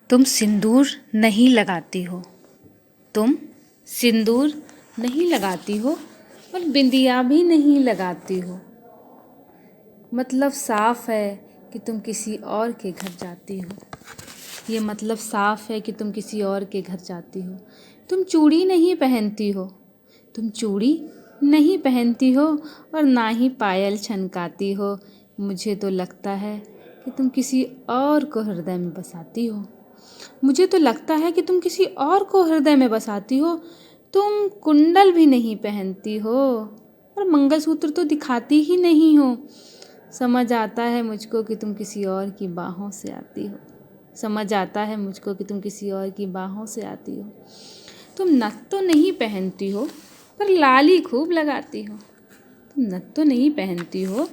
तुम सिंदूर नहीं लगाती हो, तुम सिंदूर नहीं लगाती हो और बिंदिया भी नहीं लगाती हो। मतलब साफ है कि तुम किसी और के घर जाती हो। ये मतलब साफ है कि तुम किसी और के घर जाती हो। तुम चूड़ी नहीं पहनती हो, तुम चूड़ी नहीं पहनती हो और ना ही पायल छनकाती हो। मुझे तो लगता है कि तुम किसी और को हृदय में बसाती हो। मुझे तो लगता है कि तुम किसी और को हृदय में बसाती हो। तुम कुंडल भी नहीं पहनती हो और मंगलसूत्र तो दिखाती ही नहीं हो। समझ आता है मुझको कि तुम किसी और की बाहों से आती हो। समझ आता है मुझको कि तुम किसी और की बाहों से आती हो। तुम नथ तो नहीं पहनती हो पर लाली खूब लगाती हो। तुम नथ तो नहीं पहनती हो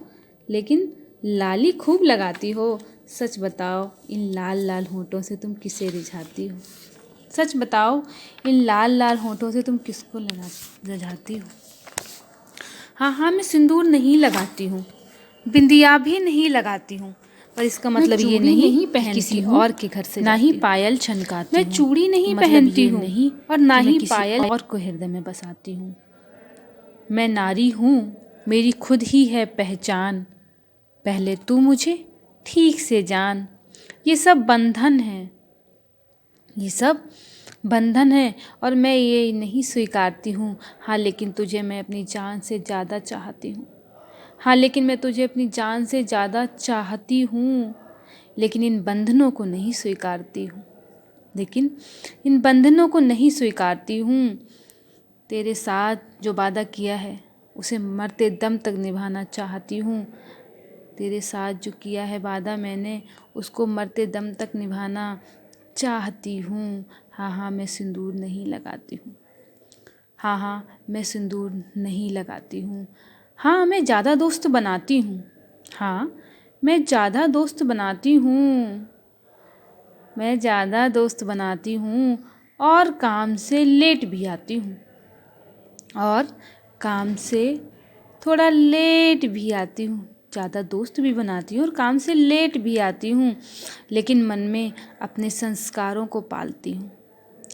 लेकिन लाली खूब लगाती हो। सच बताओ इन लाल लाल होठों से तुम किसे रिझाती हो। सच बताओ इन लाल लाल होठों से तुम किसको रिझाती हो। हाँ, मैं सिंदूर नहीं लगाती हूँ, बिंदिया भी नहीं लगाती हूँ, पर इसका मतलब ये नहीं कि किसी और के घर से ना ही पायल छनकाती हूँ। मैं चूड़ी नहीं पहनती हूँ नहीं और ना ही पायल और को हृदय में बसाती हूँ। मैं नारी हूँ, मेरी खुद ही है पहचान। पहले तू मुझे ठीक से जान। ये सब बंधन है, ये सब बंधन है और मैं ये नहीं स्वीकारती हूँ। हाँ लेकिन तुझे मैं अपनी जान से ज़्यादा चाहती हूँ। हाँ लेकिन मैं तुझे अपनी जान से ज़्यादा चाहती हूँ। लेकिन इन बंधनों को नहीं स्वीकारती हूँ। लेकिन इन बंधनों को नहीं स्वीकारती हूँ। तेरे साथ जो वादा किया है उसे मरते दम तक निभाना चाहती हूँ। तेरे साथ जो किया है वादा मैंने उसको मरते दम तक निभाना चाहती हूँ। हाँ, मैं सिंदूर नहीं लगाती हूँ। हाँ, मैं सिंदूर नहीं लगाती हूँ। हाँ, मैं ज़्यादा दोस्त बनाती हूँ। हाँ, मैं ज़्यादा दोस्त बनाती हूँ। मैं ज़्यादा दोस्त बनाती हूँ और काम से लेट भी आती हूँ। और काम से थोड़ा लेट भी आती हूँ। ज़्यादा दोस्त भी बनाती हूँ और काम से लेट भी आती हूँ। लेकिन मन में अपने संस्कारों को पालती हूँ।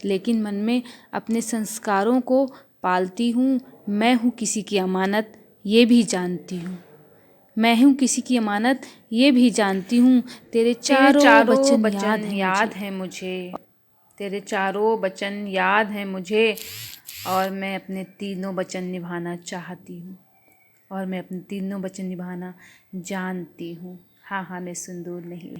लेकिन मन में अपने संस्कारों को पालती हूँ। मैं हूँ किसी की अमानत ये भी जानती हूँ। मैं हूँ किसी की अमानत ये भी जानती हूँ। तेरे चारों वचन याद है मुझे। तेरे चारों वचन याद है मुझे और मैं अपने तीनों वचन निभाना चाहती हूँ और मैं अपने तीनों वचन निभाना जानती हूँ। हाँ, मैं सिंदूर नहीं